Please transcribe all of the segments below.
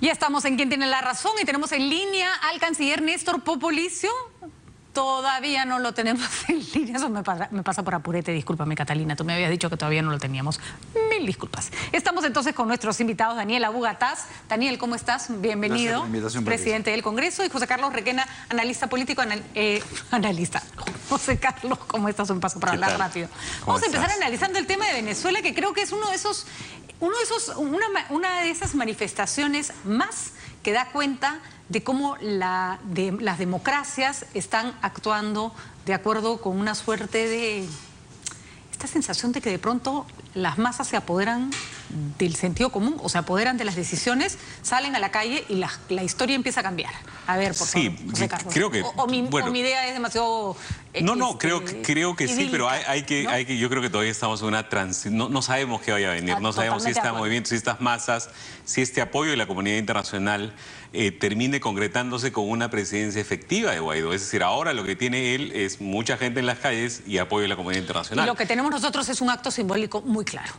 Ya estamos en Quién Tiene la Razón y tenemos en línea al canciller Néstor Popolizio. Todavía no lo tenemos en línea, eso me pasa por apurete, discúlpame Catalina, tú me habías dicho que todavía no lo teníamos. Mil disculpas. Estamos entonces con nuestros invitados, Daniel Abu Gataz. Daniel, ¿cómo estás? Bienvenido. Presidente del Congreso, y José Carlos Requena, analista político, analista. José Carlos, ¿cómo estás? Un paso para hablar rápido. Vamos a empezar analizando el tema de Venezuela, que creo que es una de esas manifestaciones más que da cuenta de cómo las democracias están actuando de acuerdo con una suerte de esta sensación de que de pronto las masas se apoderan del sentido común, o se apoderan de las decisiones, salen a la calle y la historia empieza a cambiar. A ver, por favor, José Carlos. Creo que, o mi idea es demasiado... No, creo que sí, pero yo creo que todavía estamos en una transición. No sabemos qué vaya a venir, no sabemos si este movimiento, si estas masas, si este apoyo de la comunidad internacional termine concretándose con una presidencia efectiva de Guaidó. Es decir, ahora lo que tiene él es mucha gente en las calles y apoyo de la comunidad internacional. Y lo que tenemos nosotros es un acto simbólico muy claro.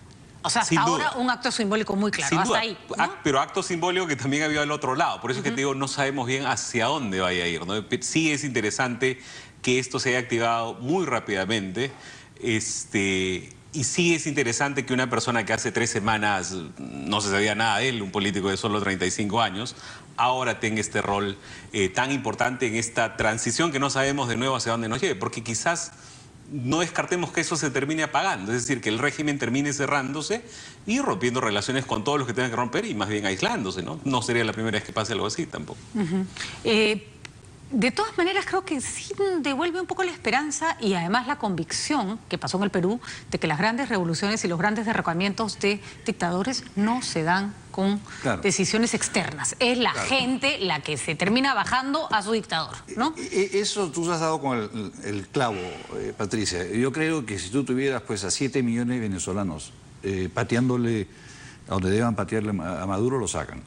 O sea, hasta ahora un acto simbólico muy claro, sin hasta duda, ahí, ¿no? Pero acto simbólico que también había al otro lado. Por eso es que te digo, no sabemos bien hacia dónde vaya a ir, ¿no? Sí es interesante que esto se haya activado muy rápidamente. Y sí es interesante que una persona que hace 3 semanas no se sabía nada de él, un político de solo 35 años, ahora tenga este rol tan importante en esta transición que no sabemos de nuevo hacia dónde nos lleve, porque quizás no descartemos que eso se termine apagando, es decir, que el régimen termine cerrándose y rompiendo relaciones con todos los que tengan que romper y más bien aislándose, ¿no? No sería la primera vez que pase algo así tampoco. De todas maneras, creo que sí devuelve un poco la esperanza y además la convicción que pasó en el Perú de que las grandes revoluciones y los grandes derrocamientos de dictadores no se dan con decisiones externas. Es la gente la que se termina bajando a su dictador, ¿no? Eso tú has dado con el clavo, Patricia. Yo creo que si tú tuvieras pues a 7 millones de venezolanos pateándole a donde deban patearle a Maduro, lo sacan.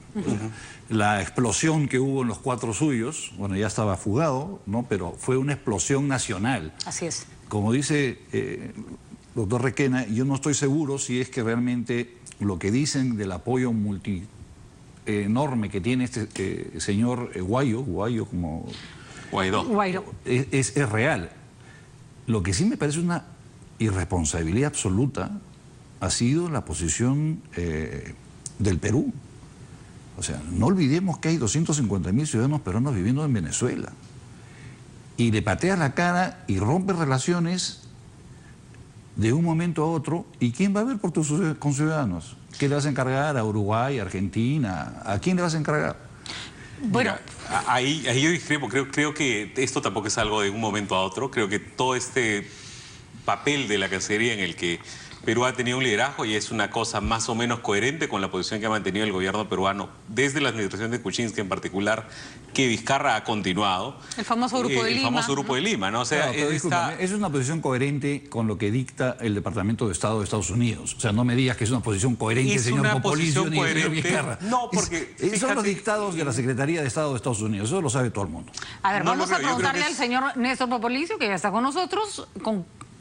La explosión que hubo en los 4 suyos, bueno, ya estaba fugado, ¿no? Pero fue una explosión nacional. Así es. Como dice doctor Requena, yo no estoy seguro si es que realmente lo que dicen del apoyo enorme que tiene este señor Guaidó es real. Lo que sí me parece una irresponsabilidad absoluta ha sido la posición del Perú. O sea, no olvidemos que hay 250.000 ciudadanos peruanos viviendo en Venezuela. Y le patea la cara y rompe relaciones de un momento a otro. ¿Y quién va a ver por tus conciudadanos? ¿Qué le vas a encargar a Uruguay, Argentina? ¿A quién le vas a encargar? Bueno, mira, ahí yo discrepo. Creo que esto tampoco es algo de un momento a otro. Creo que todo este papel de la Cancillería en el que Perú ha tenido un liderazgo y es una cosa más o menos coherente con la posición que ha mantenido el gobierno peruano desde la administración de Kuczynski en particular, que Vizcarra ha continuado. El famoso Grupo de Lima. El famoso Grupo de Lima, ¿no? O sea, es una posición coherente con lo que dicta el Departamento de Estado de Estados Unidos. O sea, no me digas que es una posición coherente, señor Popolizio, ni el señor Vizcarra. No, porque son los dictados de la Secretaría de Estado de Estados Unidos. Eso lo sabe todo el mundo. A ver, vamos a preguntarle al señor Néstor Popolizio, que ya está con nosotros,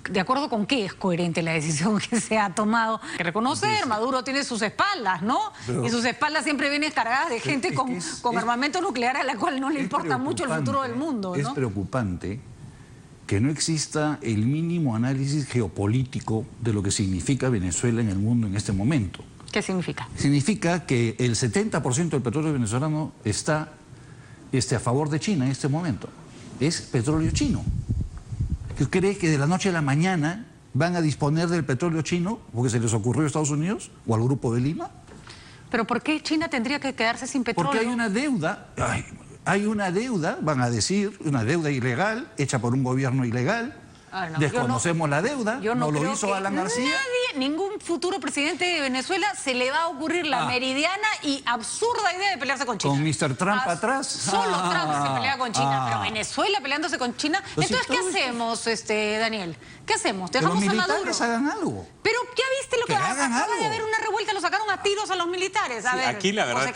¿de acuerdo con qué es coherente la decisión que se ha tomado? Hay que reconocer, Maduro tiene sus espaldas, ¿no? Pero, y sus espaldas siempre vienen cargadas de gente con armamento nuclear a la cual no le importa mucho el futuro del mundo, ¿no? Es preocupante que no exista el mínimo análisis geopolítico de lo que significa Venezuela en el mundo en este momento. ¿Qué significa? Significa que el 70% del petróleo venezolano está a favor de China en este momento. Es petróleo chino. ¿Cree que de la noche a la mañana van a disponer del petróleo chino porque se les ocurrió a Estados Unidos o al Grupo de Lima? ¿Pero por qué China tendría que quedarse sin petróleo? Porque hay una deuda, van a decir, una deuda ilegal, hecha por un gobierno ilegal. Desconocemos la deuda, no lo hizo Alan García. Ningún futuro presidente de Venezuela se le va a ocurrir la meridiana y absurda idea de pelearse con China. ¿Con Mr. Trump atrás? Solo Trump se pelea con China, pero Venezuela peleándose con China. Entonces, ¿qué hacemos, Daniel? ¿Qué hacemos? ¿Dejamos a Maduro? Los militares hagan algo. Pero ya viste lo que acaba de haber una revuelta, lo sacaron a tiros a los militares. A ver, aquí la verdad,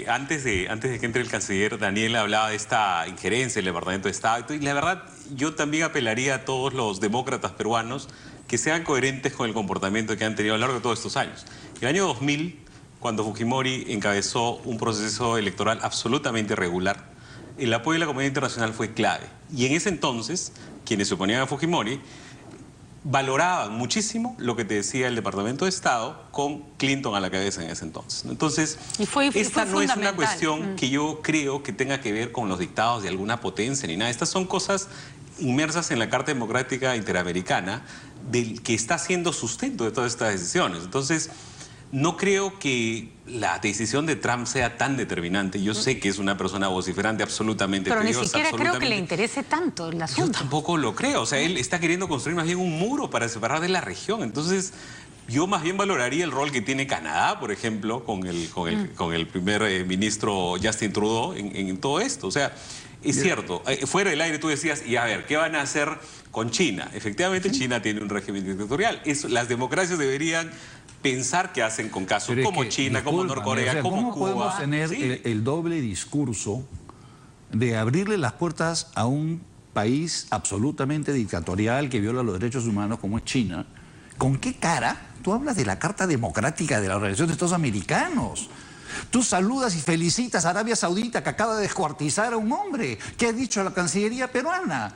antes de que entre el canciller, Daniel hablaba de esta injerencia del Departamento de Estado. Y la verdad, yo también apelaría a todos los demócratas peruanos que sean coherentes con el comportamiento que han tenido a lo largo de todos estos años. En el año 2000, cuando Fujimori encabezó un proceso electoral absolutamente irregular, el apoyo de la comunidad internacional fue clave. Y en ese entonces, quienes se oponían a Fujimori valoraban muchísimo lo que te decía el Departamento de Estado con Clinton a la cabeza en ese entonces. Entonces, esta no es una cuestión que yo creo que tenga que ver con los dictados de alguna potencia ni nada. Estas son cosas inmersas en la Carta Democrática Interamericana del que está siendo sustento de todas estas decisiones. Entonces, no creo que la decisión de Trump sea tan determinante. Yo sé que es una persona vociferante absolutamente pero peligrosa, ni siquiera creo que le interese tanto el asunto. Yo tampoco lo creo. O sea, él está queriendo construir más bien un muro para separar de la región. Entonces, yo más bien valoraría el rol que tiene Canadá, por ejemplo, con el primer ministro Justin Trudeau en todo esto. O sea, es cierto, fuera del aire tú decías, y a ver, ¿qué van a hacer con China? Efectivamente, China tiene un régimen dictatorial. Las democracias deberían pensar qué hacen con casos como China, como Norcorea, como Cuba. ¿Cómo podemos tener el doble discurso de abrirle las puertas a un país absolutamente dictatorial que viola los derechos humanos como es China? ¿Con qué cara tú hablas de la Carta Democrática de la Organización de Estados Americanos? Tú saludas y felicitas a Arabia Saudita que acaba de descuartizar a un hombre. ¿Qué ha dicho la Cancillería peruana?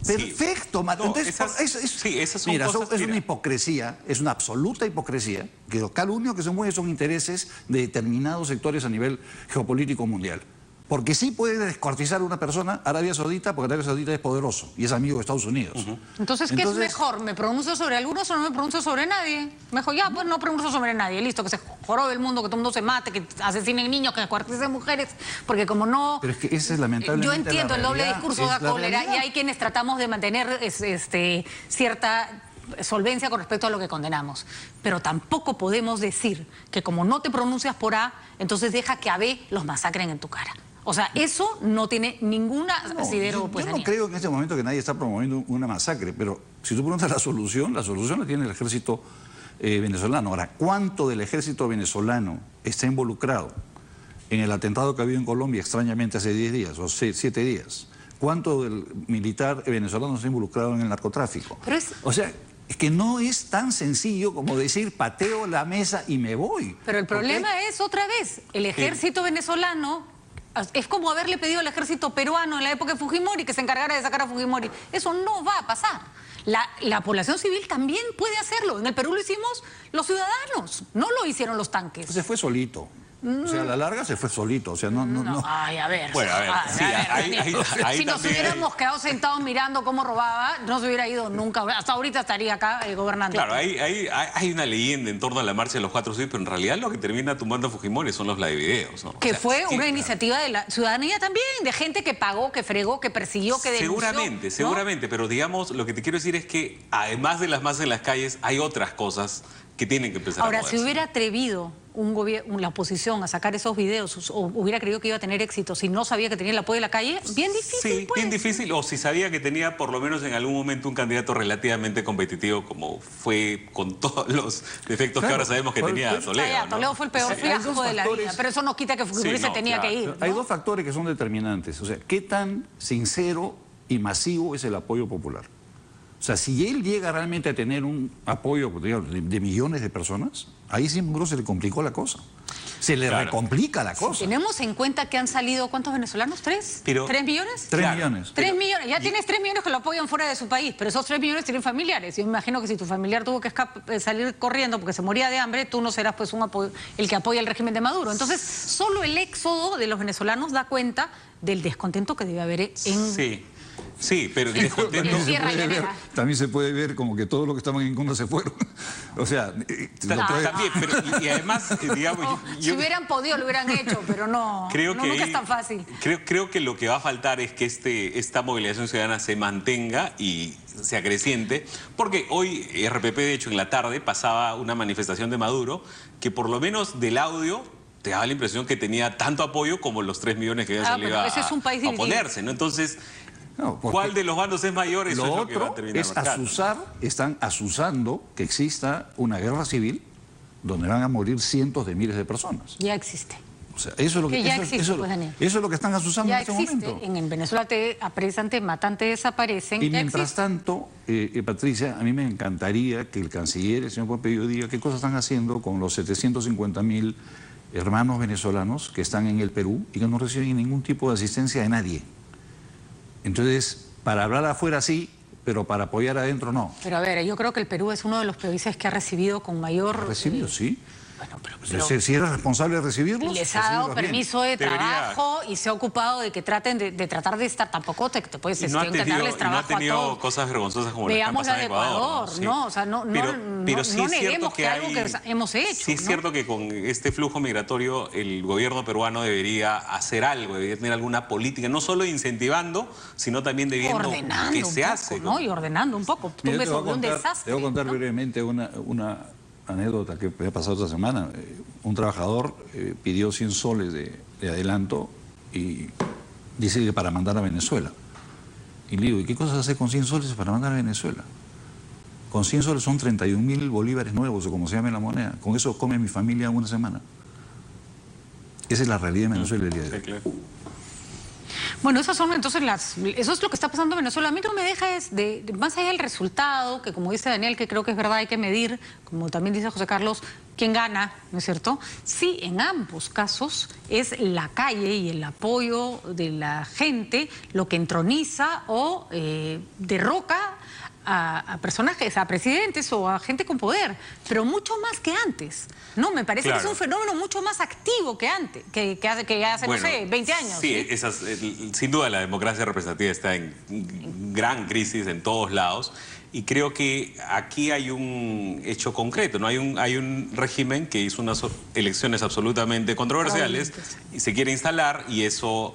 Perfecto, no, entonces, esas son mira, cosas, es una hipocresía, es una absoluta hipocresía, que lo único que se mueve son intereses de determinados sectores a nivel geopolítico mundial. Porque sí puede descuartizar a una persona Arabia Saudita, porque Arabia Saudita es poderoso y es amigo de Estados Unidos. Entonces, ¿qué es mejor? ¿Me pronuncio sobre algunos o no me pronuncio sobre nadie? Mejor ya, pues no pronuncio sobre nadie. Listo, que se jorobe el mundo, que todo el mundo se mate, que ascenen niños, que descuarticen mujeres, porque como no... Pero es que ese es lamentablemente yo entiendo, el doble discurso da cólera realidad. Y hay quienes tratamos de mantener cierta solvencia con respecto a lo que condenamos. Pero tampoco podemos decir que como no te pronuncias por A, entonces deja que a B los masacren en tu cara. O sea, eso no tiene ninguna asidero. Yo no creo en este momento que nadie está promoviendo una masacre, pero si tú preguntas la solución la tiene el ejército venezolano. Ahora, ¿cuánto del ejército venezolano está involucrado en el atentado que ha habido en Colombia extrañamente hace 10 días o 7 días? ¿Cuánto del militar venezolano está involucrado en el narcotráfico? O sea, es que no es tan sencillo como decir pateo la mesa y me voy. Pero el problema es, otra vez, el ejército venezolano... Es como haberle pedido al ejército peruano en la época de Fujimori que se encargara de sacar a Fujimori. Eso no va a pasar. La población civil también puede hacerlo. En el Perú lo hicimos los ciudadanos, no lo hicieron los tanques. Se fue solito. O sea, a la larga se fue solito. O sea, no. Ay, a ver. Bueno, a ver. Si nos hubiéramos quedado sentados mirando cómo robaba, no se hubiera ido nunca. Hasta ahorita estaría acá gobernando. Claro, hay una leyenda en torno a la marcha de los 4 de pero en realidad lo que termina tumbando a Fujimori son los live videos, ¿no? Que fue una iniciativa de la ciudadanía también, de gente que pagó, que fregó, que persiguió, que denunció. Seguramente, pero digamos, lo que te quiero decir es que además de las masas en las calles, hay otras cosas que tienen que empezar a moverse. Ahora, si hubiera atrevido la oposición a sacar esos videos, o hubiera creído que iba a tener éxito si no sabía que tenía el apoyo de la calle, bien difícil. Sí, pues. Bien difícil, o si sabía que tenía por lo menos en algún momento un candidato relativamente competitivo, como fue con todos los defectos que ahora sabemos que tenía Toledo. Toledo fue el peor fiasco de la vida, pero eso no quita que Fujimori se tenía que ir. Hay dos factores que son determinantes. O sea, ¿qué tan sincero y masivo es el apoyo popular? O sea, si él llega realmente a tener un apoyo de millones de personas, ahí sí se le complicó la cosa. Se le recomplica la cosa. Si tenemos en cuenta que han salido, ¿cuántos venezolanos? ¿3? ¿3 millones? 3 millones. 3 millones. Ya tienes 3 millones que lo apoyan fuera de su país, pero esos 3 millones tienen familiares. Yo me imagino que si tu familiar tuvo que salir corriendo porque se moría de hambre, tú no serás pues el que apoya el régimen de Maduro. Entonces, solo el éxodo de los venezolanos da cuenta del descontento que debe haber en... Sí, pero también se puede ver como que todos los que estaban en contra se fueron. O sea, también, pero y además, digamos... si hubieran podido, lo hubieran hecho, pero no, nunca es tan fácil. Creo que lo que va a faltar es que esta movilización ciudadana se mantenga y se acreciente, porque hoy RPP, de hecho, en la tarde pasaba una manifestación de Maduro que por lo menos del audio te daba la impresión que tenía tanto apoyo como los 3 millones que habían salido a oponerse, ¿no? Entonces... ¿cuál de los bandos es mayor? Eso es lo que va a terminar marcando. Están asusando que exista una guerra civil donde van a morir cientos de miles de personas. Ya existe. O sea, eso es lo que eso es lo que están asusando en este momento. En Venezuela te apresan, te matan, te desaparecen. Y mientras tanto, Patricia, a mí me encantaría que el canciller, el señor Pompeo, diga qué cosas están haciendo con los 750.000 hermanos venezolanos que están en el Perú y que no reciben ningún tipo de asistencia de nadie. Entonces, para hablar afuera sí, pero para apoyar adentro no. Pero a ver, yo creo que el Perú es uno de los países que ha recibido con mayor... ¿Ha recibido? Sí. Bueno, Si eres responsable de recibirlos... Les ha dado permiso de trabajo y se ha ocupado de que traten de tratar de estar... Tampoco te puedes no darles trabajo no ha tenido a todos. cosas vergonzosas como veamos las la que de han Ecuador, pasado ¿no? O sea, pero sí no es neguemos cierto que algo que hemos hecho. Sí es cierto que con este flujo migratorio el gobierno peruano debería hacer algo, debería tener alguna política, no solo incentivando, sino también debiendo qué se hace. ¿No? Y ordenando un poco. Tú ves un desastre. Te voy a contar ¿no? brevemente una anécdota que me ha pasado esta semana. Un trabajador pidió 100 soles de adelanto y dice que para mandar a Venezuela. Y le digo, ¿y qué cosas hace con 100 soles para mandar a Venezuela? Con 100 soles son 31.000 bolívares nuevos, o como se llame la moneda. Con eso come mi familia una semana. Esa es la realidad de Venezuela el día de hoy. Sí, claro. Bueno, esas son entonces eso es lo que está pasando en Venezuela. A mí no me deja más allá del resultado, que como dice Daniel, que creo que es verdad, hay que medir, como también dice José Carlos, quién gana, ¿no es cierto? Sí, en ambos casos es la calle y el apoyo de la gente lo que entroniza o derroca a personajes, a presidentes o a gente con poder, pero mucho más que antes, ¿no? Me parece que es un fenómeno mucho más activo que antes, que hace, bueno, no sé, 20 años. Sí, sin duda la democracia representativa está en gran crisis en todos lados y creo que aquí hay un hecho concreto, ¿no? Hay un régimen que hizo unas elecciones absolutamente controversiales y se quiere instalar y eso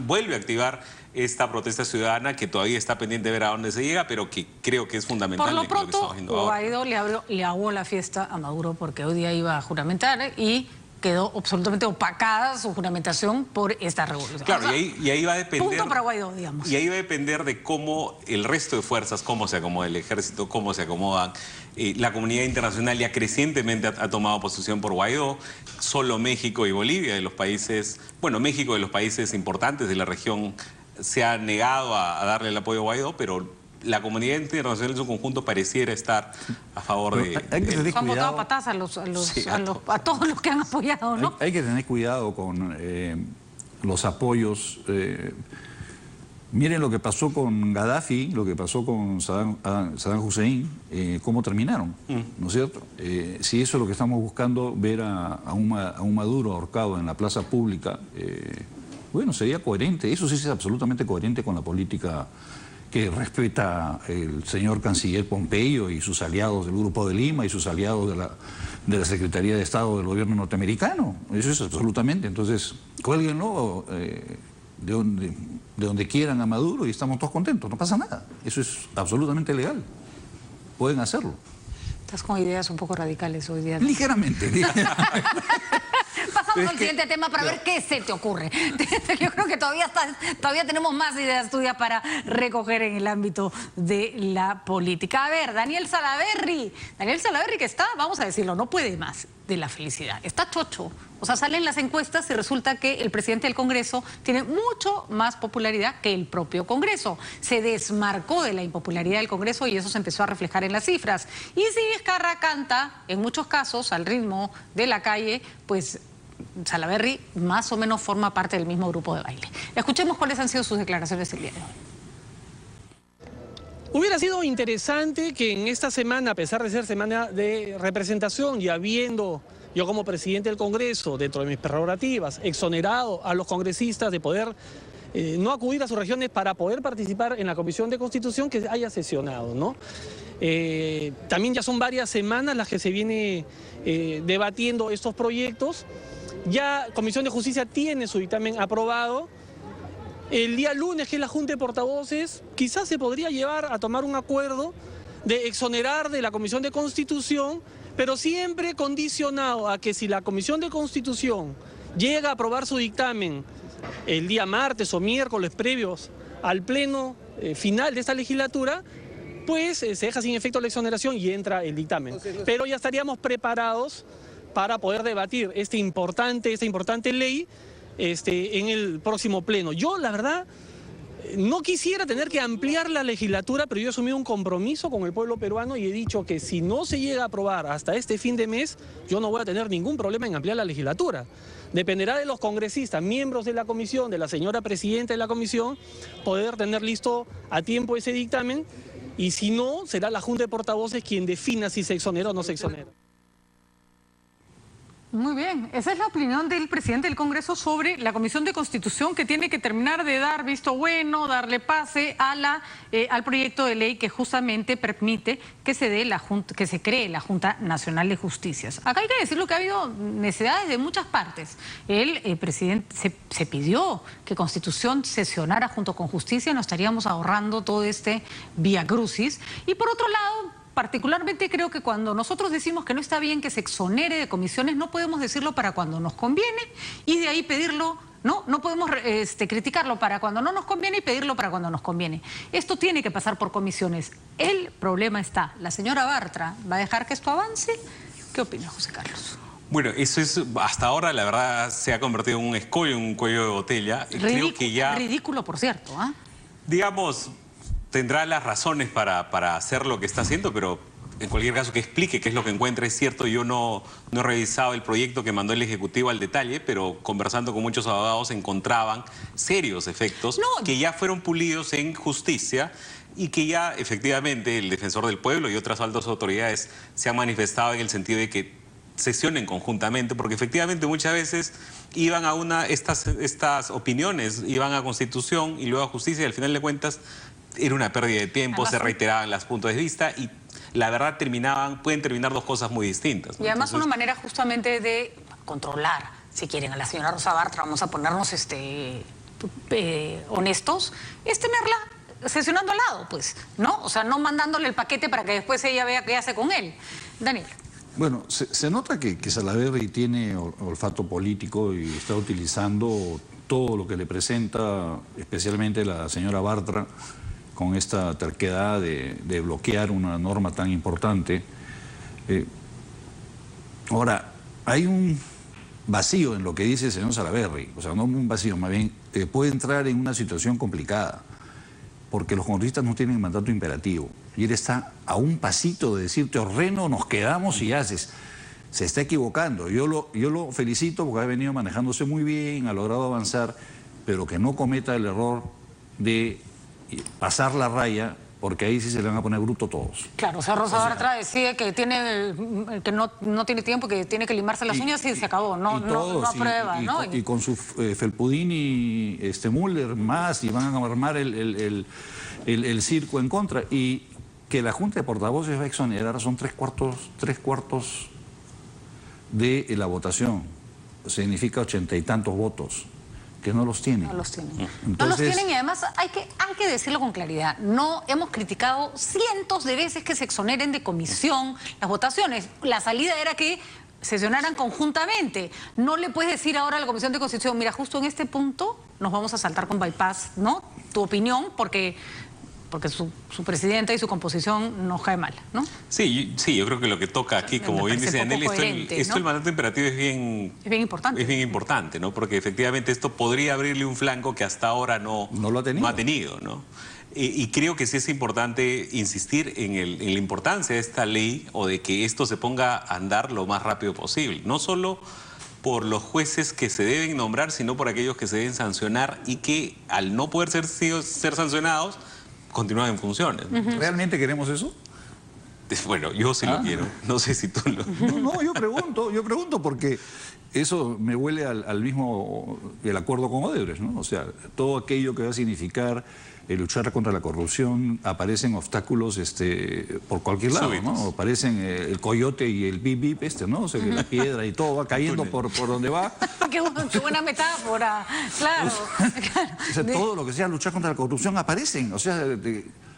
vuelve a activar esta protesta ciudadana que todavía está pendiente de ver a dónde se llega, pero que creo que es fundamental. Por lo pronto, Guaidó le aguó la fiesta a Maduro porque hoy día iba a juramentar y quedó absolutamente opacada su juramentación por esta revolución. Claro, y ahí va a depender... Punto para Guaidó, digamos. Y ahí va a depender de cómo el resto de fuerzas, cómo se acomoda el ejército, cómo se acomodan. La comunidad internacional ya crecientemente ha tomado posición por Guaidó. Solo México y Bolivia, de los países... Bueno, México de los países importantes de la región se ha negado a darle el apoyo a Guaidó, pero la comunidad internacional en su conjunto pareciera estar a favor de... Han votado patas a todos los que han apoyado, ¿no? Hay que tener cuidado con los apoyos. Miren lo que pasó con Gaddafi, lo que pasó con Saddam Hussein, cómo terminaron, ¿no es cierto? Si eso es lo que estamos buscando, ver a un Maduro ahorcado en la plaza pública, bueno, sería coherente. Eso sí es absolutamente coherente con la política que respeta el señor canciller Pompeyo y sus aliados del Grupo de Lima y sus aliados de la Secretaría de Estado del gobierno norteamericano. Eso es absolutamente. Entonces, cuélguenlo de donde quieran a Maduro y estamos todos contentos, no pasa nada. Eso es absolutamente legal. Pueden hacerlo. Estás con ideas un poco radicales hoy día. Ligeramente. Pasamos al siguiente tema para ver qué se te ocurre. Yo creo que todavía tenemos más ideas tuyas para recoger en el ámbito de la política. A ver, Daniel Salaverry que está, vamos a decirlo, no puede más de la felicidad. Está chocho. O sea, salen las encuestas y resulta que el presidente del Congreso tiene mucho más popularidad que el propio Congreso. Se desmarcó de la impopularidad del Congreso y eso se empezó a reflejar en las cifras. Y si Vizcarra canta, en muchos casos, al ritmo de la calle, pues Salaverry más o menos forma parte del mismo grupo de baile. Escuchemos cuáles han sido sus declaraciones el día de hoy. Hubiera sido interesante que en esta semana, a pesar de ser semana de representación y habiendo yo como presidente del Congreso, dentro de mis prerrogativas, exonerado a los congresistas de poder no acudir a sus regiones para poder participar en la Comisión de Constitución, que haya sesionado, ¿no? También ya son varias semanas las que se viene debatiendo estos proyectos. Ya Comisión de Justicia tiene su dictamen aprobado. El día lunes, que es la Junta de Portavoces, quizás se podría llevar a tomar un acuerdo de exonerar de la Comisión de Constitución, pero siempre condicionado a que si la Comisión de Constitución llega a aprobar su dictamen el día martes o miércoles previos al pleno final de esta legislatura, pues se deja sin efecto la exoneración y entra el dictamen. Pero ya estaríamos preparados para poder debatir esta importante ley en el próximo pleno. Yo, la verdad, No quisiera tener que ampliar la legislatura, pero yo he asumido un compromiso con el pueblo peruano y he dicho que si no se llega a aprobar hasta este fin de mes, yo no voy a tener ningún problema en ampliar la legislatura. Dependerá de los congresistas, miembros de la comisión, de la señora presidenta de la comisión, poder tener listo a tiempo ese dictamen, y si no, será la Junta de Portavoces quien defina si se exonera o no se exonera. Muy bien, esa es la opinión del presidente del Congreso sobre la Comisión de Constitución, que tiene que terminar de dar visto bueno, darle pase a al proyecto de ley que justamente permite que se cree la Junta Nacional de Justicias. Acá hay que decirlo que ha habido necesidades de muchas partes. El presidente se pidió que Constitución sesionara junto con Justicia, nos estaríamos ahorrando todo este viacrucis. Y por otro lado, particularmente creo que cuando nosotros decimos que no está bien que se exonere de comisiones, no podemos decirlo para cuando nos conviene y de ahí pedirlo, no podemos criticarlo para cuando no nos conviene y pedirlo para cuando nos conviene. Esto tiene que pasar por comisiones. El problema está, ¿la señora Bartra va a dejar que esto avance? ¿Qué opina José Carlos? Bueno, eso es, hasta ahora la verdad se ha convertido en un escollo, en un cuello de botella. Creo que ya... Ridículo, por cierto, ¿ah? Digamos, tendrá las razones para hacer lo que está haciendo, pero en cualquier caso que explique qué es lo que encuentra. Es cierto, yo no he revisado el proyecto que mandó el Ejecutivo al detalle, pero conversando con muchos abogados encontraban serios efectos que ya fueron pulidos en justicia y que ya efectivamente el Defensor del Pueblo y otras altas autoridades se han manifestado en el sentido de que sesionen conjuntamente, porque efectivamente muchas veces iban a estas opiniones, iban a Constitución y luego a Justicia y al final de cuentas era una pérdida de tiempo, se reiteraban los puntos de vista y la verdad pueden terminar dos cosas muy distintas, ¿no? Y además una manera justamente de controlar, si quieren, a la señora Rosa Bartra, vamos a ponernos honestos, es tenerla sesionando al lado, pues, ¿no? O sea, no mandándole el paquete para que después ella vea qué hace con él. Daniel. Bueno, se nota que Salaverry tiene olfato político y está utilizando todo lo que le presenta, especialmente la señora Bartra, con esta terquedad de bloquear una norma tan importante. Ahora, hay un vacío en lo que dice el señor Salaverry, o sea, no un vacío, más bien puede entrar en una situación complicada, porque los congresistas no tienen mandato imperativo, y él está a un pasito de decir, te ordeno, nos quedamos y haces. Se está equivocando. Yo lo felicito porque ha venido manejándose muy bien, ha logrado avanzar, pero que no cometa el error de pasar la raya, porque ahí sí se le van a poner bruto todos. Claro, o sea, Rosa Bartra decide que no tiene tiempo, que tiene que limarse las uñas y se acabó, no aprueba, ¿no? Y con su Felpudini y Müller más, y van a armar el circo en contra. Y que la Junta de Portavoces va a exonerar son tres cuartos de la votación. Significa 80 y tantos votos, que no los tienen. No los tienen. Entonces, no los tienen y además hay que decirlo con claridad. No hemos criticado cientos de veces que se exoneren de comisión las votaciones. La salida era que sesionaran conjuntamente. No le puedes decir ahora a la Comisión de Constitución, mira, justo en este punto nos vamos a saltar con bypass, ¿no? Tu opinión, porque su presidenta y su composición nos cae mal, ¿no? Sí, yo creo que lo que toca aquí, como bien dice Daniel, esto el mandato imperativo es bien importante. Es bien importante, ¿no? Porque efectivamente esto podría abrirle un flanco que hasta ahora no lo ha tenido, ¿no? Y creo que sí es importante insistir en la importancia de esta ley o de que esto se ponga a andar lo más rápido posible. No solo por los jueces que se deben nombrar, sino por aquellos que se deben sancionar y que al no poder ser sancionados, continúan en funciones. ¿Realmente queremos eso? Bueno, yo sí lo quiero. No sé si tú lo... No, yo pregunto porque eso me huele al mismo el acuerdo con Odebrecht, ¿no? O sea, todo aquello que va a significar luchar contra la corrupción, aparecen obstáculos por cualquier lado, ¿no? Aparecen el coyote y el bip, ¿no? O sea, que la piedra y todo va cayendo por donde va. Qué buena metáfora, claro. O sea, todo lo que sea luchar contra la corrupción aparecen, o sea...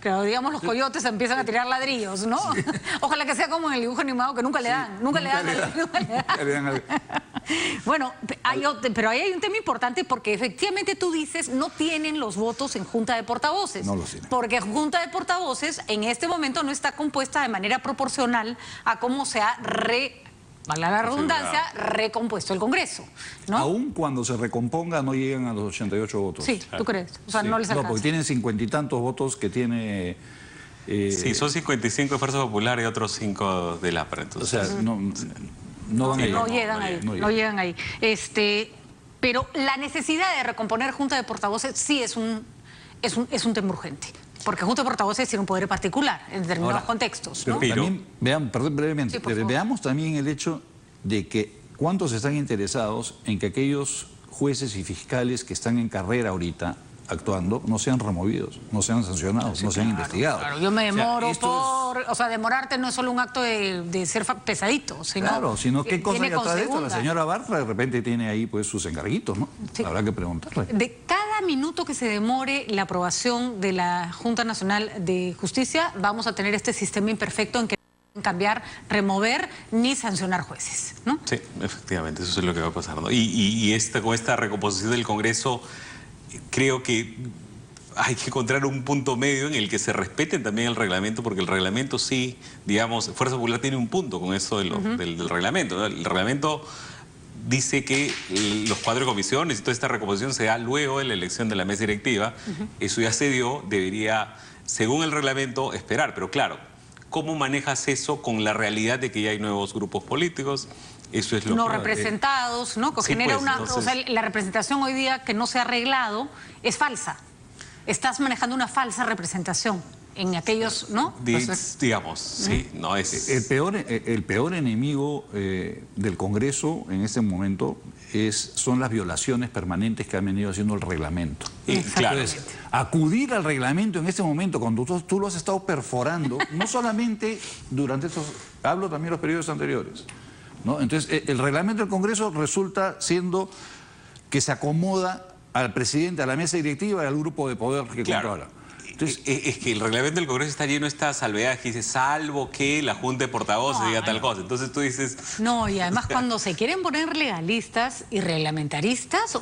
Claro, digamos, los coyotes empiezan a tirar ladrillos, ¿no? Sí. Ojalá que sea como en el dibujo animado, que nunca le dan. Bueno, pero ahí hay un tema importante porque efectivamente tú dices no tienen los votos en Junta de Portavoces. No los tienen. Porque Junta de Portavoces en este momento no está compuesta de manera proporcional a cómo se ha valga la redundancia, recompuesto el Congreso, ¿no? Aún cuando se recomponga no llegan a los 88 votos. Sí, ¿tú crees? O sea, no les alcanza. No, porque tienen 50 y tantos votos que tiene... sí, son 55 de Fuerza Popular y otros 5 del APRA. Entonces, o sea, no van a llegar. No llegan ahí. Pero la necesidad de recomponer Junta de Portavoces sí es un tema urgente. Porque Junta de Portavoces tiene un poder particular en determinados contextos, ¿no? Pero también, perdón, brevemente, Sí, veamos también el hecho de que cuántos están interesados en que aquellos jueces y fiscales que están en carrera ahorita actuando no sean removidos, no sean sancionados, no sean investigados. Claro, yo me demoro o sea, demorarte no es solo un acto de ser pesadito, sino... Claro, sino qué cosa hay tiene atrás de esto. La segunda. señora Bartra de repente tiene ahí pues sus encarguitos, ¿no? Sí. Habrá que preguntarle. De cada minuto que se demore la aprobación de la Junta Nacional de Justicia, vamos a tener este sistema imperfecto en que no cambiar, remover ni sancionar jueces, ¿no? sí, efectivamente, eso es lo que va a pasar, ¿no? Y con esta recomposición del Congreso, creo que hay que encontrar un punto medio en el que se respeten también el reglamento, porque el reglamento sí, digamos, Fuerza Popular tiene un punto con eso del reglamento, ¿no? El reglamento dice que los cuadros de comisiones y toda esta recomposición se da luego de la elección de la mesa directiva. Eso ya se dio, debería, según el reglamento, esperar. Pero claro, ¿cómo manejas eso con la realidad de que ya hay nuevos grupos políticos? Eso es lo no que... representados, ¿no? Que Sí, genera pues, una... entonces... O sea, la representación hoy día que no se ha arreglado es falsa. Estás manejando una falsa representación en aquellos, ¿no? digamos, sí, no es... El peor enemigo del Congreso en este momento son las violaciones permanentes que ha venido haciendo el reglamento. Claro. Entonces, acudir al reglamento en este momento, cuando tú lo has estado perforando, no solamente durante estos... Hablo también de los periodos anteriores, ¿no? Entonces, el reglamento del Congreso resulta siendo que se acomoda al presidente, a la mesa directiva y al grupo de poder que controla. Entonces, es que el reglamento del Congreso está lleno de estas salvedades que dice, salvo que la Junta de Portavoces diga tal cosa. Entonces tú dices... No, y además cuando se quieren poner legalistas y reglamentaristas,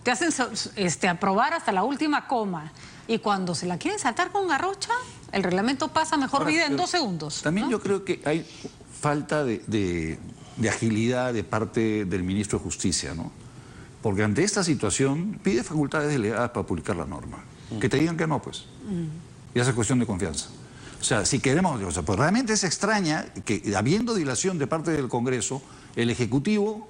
te hacen aprobar hasta la última coma. Y cuando se la quieren saltar con garrocha, el reglamento pasa mejor vida en 2 segundos. También ¿no? yo creo que hay falta de agilidad de parte del ministro de Justicia, ¿no? Porque ante esta situación pide facultades delegadas para publicar la norma. Que te digan que no, pues. Y esa es cuestión de confianza. O sea, si queremos... O sea, pues realmente es extraña que, habiendo dilación de parte del Congreso, el Ejecutivo...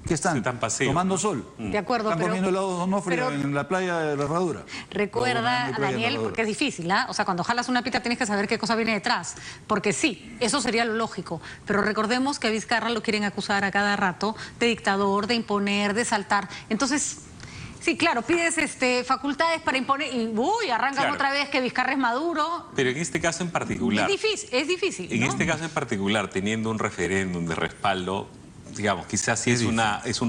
¿Qué están? Tomando sol. De acuerdo, están comiendo helado de Onofre en la playa de la Herradura. Recuerda, Daniel, porque es difícil, ¿ah? O sea, cuando jalas una pita tienes que saber qué cosa viene detrás. Porque sí, eso sería lo lógico. Pero recordemos que a Vizcarra lo quieren acusar a cada rato de dictador, de imponer, de saltar. Entonces... Sí, claro, pides facultades para imponer y arrancan otra vez que Vizcarra es Maduro. Pero en este caso en particular... Es difícil, ¿no? En este caso en particular, teniendo un referéndum de respaldo, digamos, quizás sí es un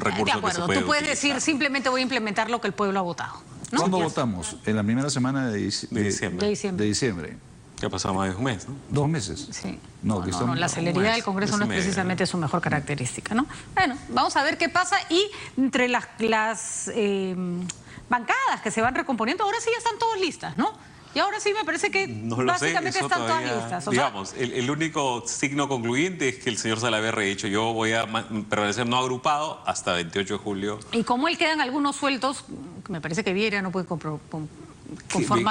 recurso de acuerdo, que se puede tú puedes utilizar. decir, simplemente voy a implementar lo que el pueblo ha votado, ¿no? ¿Cuándo votamos? En la primera semana de diciembre. ¿Qué ha pasado más de un mes, no? 2 meses. Sí. No, la celeridad del Congreso no es precisamente su mejor característica, ¿no? Bueno, vamos a ver qué pasa y entre las bancadas que se van recomponiendo, ahora sí ya están todas listas, ¿no? Y ahora sí me parece que básicamente están todas listas. Digamos, el único signo concluyente es que el señor Salaverry ha dicho yo voy a permanecer no agrupado hasta 28 de julio. Y como él quedan algunos sueltos, me parece que Viera no puede conformar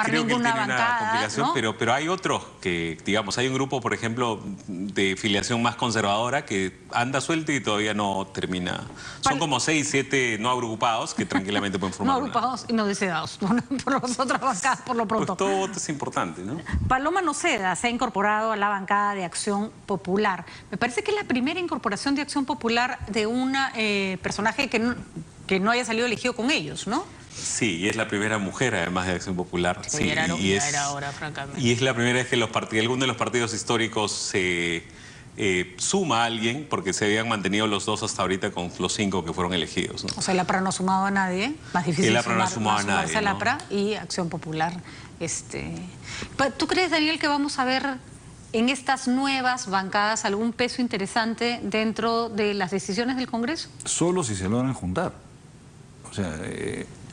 creo ninguna que él tiene bancada, una ¿no? pero hay otros que, digamos, hay un grupo, por ejemplo, de filiación más conservadora que anda suelto y todavía no termina. Son como 6, 7 no agrupados que tranquilamente pueden formar no agrupados y no deseados por las otras bancadas, por lo pronto. Pues todo voto es importante, ¿no? Paloma Noceda se ha incorporado a la bancada de Acción Popular. Me parece que es la primera incorporación de Acción Popular de un personaje que no haya salido elegido con ellos, ¿no? Sí, y es la primera mujer, además de Acción Popular. Sí, era ahora, francamente. Y es la primera vez que alguno de los partidos históricos se suma a alguien, porque se habían mantenido los dos hasta ahorita con los 5 que fueron elegidos, ¿no? O sea, el APRA no ha sumado a nadie, más difícil el APRA no ha sumado a nadie, el APRA y Acción Popular. ¿Tú crees, Daniel, que vamos a ver en estas nuevas bancadas algún peso interesante dentro de las decisiones del Congreso? Solo si se logran juntar. O sea,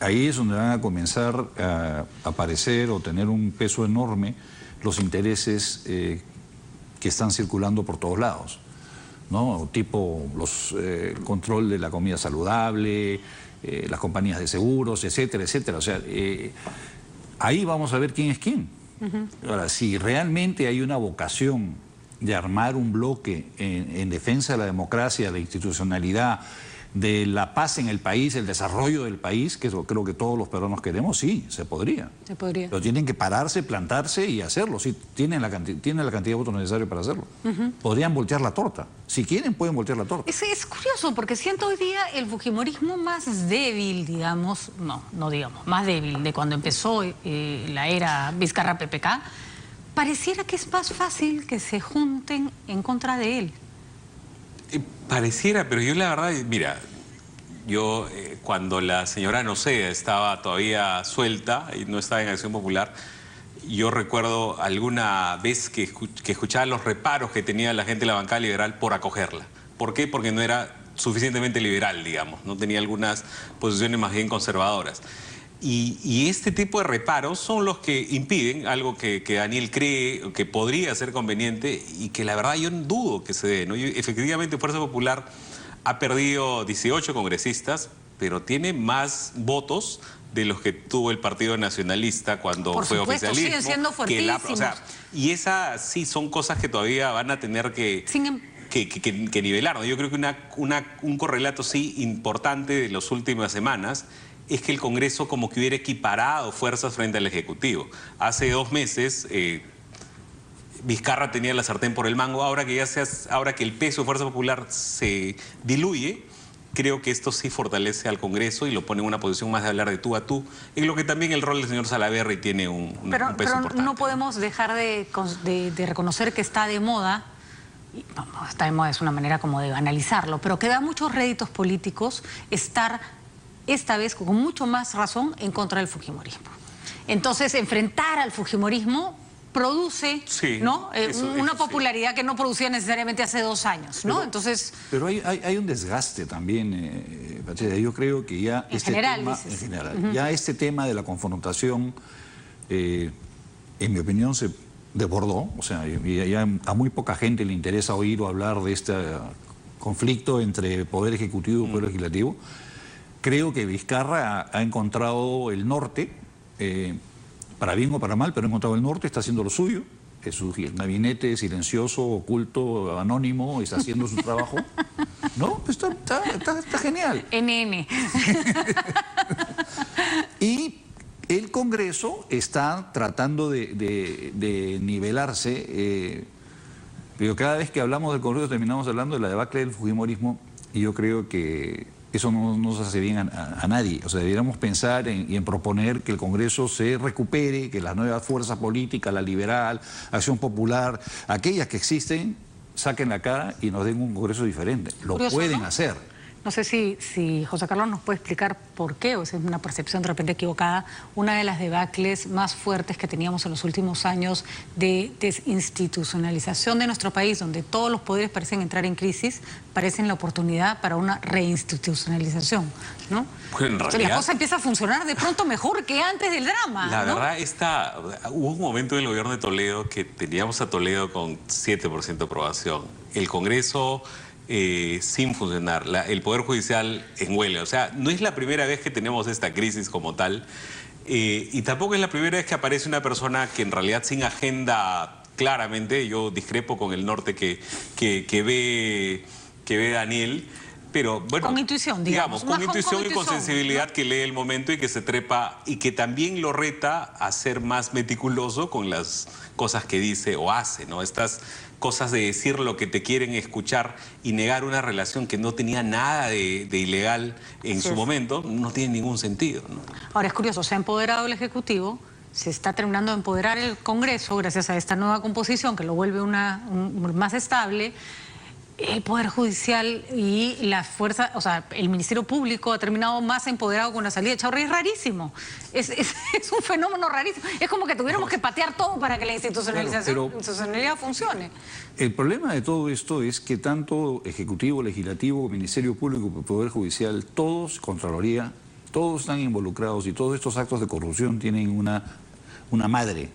ahí es donde van a comenzar a aparecer o tener un peso enorme los intereses que están circulando por todos lados. ¿no? Tipo control de la comida saludable, las compañías de seguros, etcétera, etcétera. O sea, ahí vamos a ver quién es quién. Ahora, si realmente hay una vocación de armar un bloque en defensa de la democracia, de la institucionalidad, de la paz en el país, el desarrollo del país, que eso creo que todos los peruanos queremos, sí, se podría. Se podría. Pero tienen que pararse, plantarse y hacerlo. Sí, tienen la cantidad de votos necesarios para hacerlo. Podrían voltear la torta. Si quieren, pueden voltear la torta. Es curioso, porque siento hoy día el fujimorismo más débil, digamos, más débil de cuando empezó la era Vizcarra-PPK, pareciera que es más fácil que se junten en contra de él. Pareciera, pero yo la verdad, mira, yo cuando la señora Noceda estaba todavía suelta y no estaba en Acción Popular, yo recuerdo alguna vez que escuchaba los reparos que tenía la gente de la bancada liberal por acogerla. ¿Por qué? Porque no era suficientemente liberal, digamos, no tenía algunas posiciones más bien conservadoras. Y este tipo de reparos son los que impiden algo que Daniel cree que podría ser conveniente y que la verdad yo dudo que se dé, ¿no? Efectivamente, Fuerza Popular ha perdido 18 congresistas, pero tiene más votos de los que tuvo el Partido Nacionalista cuando Por fue supuesto, oficialismo. siguen siendo fuertísimos. Y esas sí son cosas que todavía van a tener que nivelar, ¿no? Yo creo que un correlato sí importante de las últimas semanas es que el Congreso como que hubiera equiparado fuerzas frente al Ejecutivo. Hace 2 meses Vizcarra tenía la sartén por el mango, ahora que el peso de Fuerza Popular se diluye, creo que esto sí fortalece al Congreso y lo pone en una posición más de hablar de tú a tú, en lo que también el rol del señor Salaverry tiene un peso importante. No podemos dejar de reconocer que está de moda. Está de moda, es una manera como de analizarlo, pero que da muchos réditos políticos estar esta vez con mucho más razón en contra del fujimorismo. Entonces, enfrentar al fujimorismo produce, sí, ¿no? Una popularidad que no producía necesariamente hace 2 años, ¿no? Entonces... Pero hay un desgaste también, Patricia. Yo creo que ya... Ya este tema de la confrontación, en mi opinión, se desbordó. O sea, ya a muy poca gente le interesa oír o hablar de este conflicto entre Poder Ejecutivo y Poder Legislativo. Creo que Vizcarra ha encontrado el norte, para bien o para mal, pero ha encontrado el norte, está haciendo lo suyo. Su gabinete silencioso, oculto, anónimo, está haciendo su trabajo. ¿No? Está genial. NN. Y el Congreso está tratando de nivelarse. Pero cada vez que hablamos del Congreso terminamos hablando de la debacle del fujimorismo y yo creo que eso no nos hace bien a nadie. O sea, deberíamos pensar en proponer que el Congreso se recupere, que las nuevas fuerzas políticas, la liberal, Acción Popular, aquellas que existen, saquen la cara y nos den un Congreso diferente. Lo pueden hacer. No sé si José Carlos nos puede explicar por qué, o si es una percepción de repente equivocada, una de las debacles más fuertes que teníamos en los últimos años de desinstitucionalización de nuestro país, donde todos los poderes parecen entrar en crisis, parecen la oportunidad para una reinstitucionalización, ¿no? Pues en realidad, la cosa empieza a funcionar de pronto mejor que antes del drama. La ¿no? verdad, hubo un momento en el gobierno de Toledo que teníamos a Toledo con 7% de aprobación. El Congreso... sin funcionar, el Poder Judicial en huelga. O sea, no es la primera vez que tenemos esta crisis como tal y tampoco es la primera vez que aparece una persona que en realidad sin agenda claramente, yo discrepo con el norte que ve Daniel, pero bueno... Con intuición, digamos. Con intuición y con sensibilidad, ¿no? Que lee el momento y que se trepa y que también lo reta a ser más meticuloso con las cosas que dice o hace, ¿no? Estas cosas de decir lo que te quieren escuchar y negar una relación que no tenía nada de ilegal en su momento, no tiene ningún sentido, ¿no? Ahora, es curioso, se ha empoderado el Ejecutivo, se está terminando de empoderar el Congreso gracias a esta nueva composición que lo vuelve más estable. El Poder Judicial y la fuerza, o sea, el Ministerio Público ha terminado más empoderado con la salida de Chaurri. Es rarísimo, es un fenómeno rarísimo. Es como que tuviéramos que patear todo para que la institucionalidad funcione. El problema de todo esto es que tanto Ejecutivo, Legislativo, Ministerio Público, Poder Judicial, todos, Contraloría, todos están involucrados y todos estos actos de corrupción tienen una madre,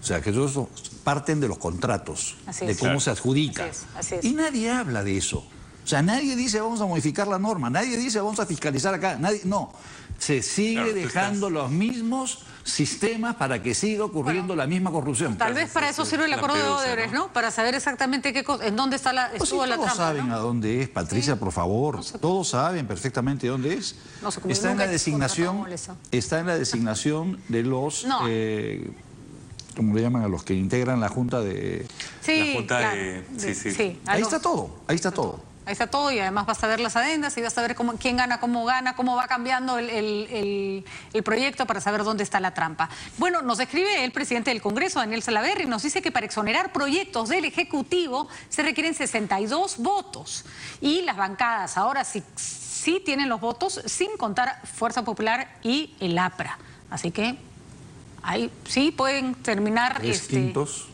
O sea, que todos eso parten de los contratos, Así de es. cómo Claro. se adjudica. Así es. Y nadie habla de eso. O sea, nadie dice vamos a modificar la norma, nadie dice vamos a fiscalizar acá, nadie, no. Se sigue Claro, tú dejando estás- los mismos sistemas para que siga ocurriendo la misma corrupción. Tal vez para eso sirve el la acuerdo de PDVSA, Odebrecht, ¿no? ¿no? Para saber exactamente en dónde está Pues sí, estuvo la todos trampa, saben ¿no? a dónde es, Patricia, por favor. Todos saben perfectamente dónde es. No sé, como Está en nunca la he designación, contratado eso. está en la designación de los, No. ¿cómo le llaman a los que integran la Junta de? Sí, La Junta claro. de- sí. Ahí está todo, ahí está todo. Ahí está todo y además vas a ver las adendas y vas a ver quién gana, cómo va cambiando el proyecto para saber dónde está la trampa. Bueno, nos escribe el presidente del Congreso, Daniel Salaverry, nos dice que para exonerar proyectos del Ejecutivo se requieren 62 votos y las bancadas ahora sí tienen los votos sin contar Fuerza Popular y el APRA. Así que ahí sí pueden terminar... 3/5.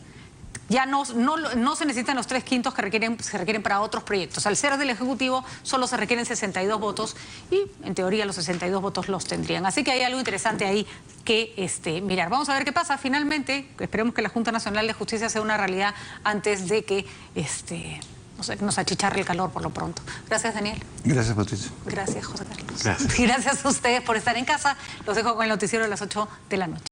Ya no se necesitan los 3/5 que se requieren para otros proyectos. Al ser del Ejecutivo solo se requieren 62 votos y en teoría los 62 votos los tendrían. Así que hay algo interesante ahí que mirar. Vamos a ver qué pasa finalmente. Esperemos que la Junta Nacional de Justicia sea una realidad antes de que nos achicharre el calor por lo pronto. Gracias, Daniel. Gracias, Patricia. Gracias, José Carlos. Gracias. Gracias a ustedes por estar en casa. Los dejo con el noticiero de las 8 de la noche.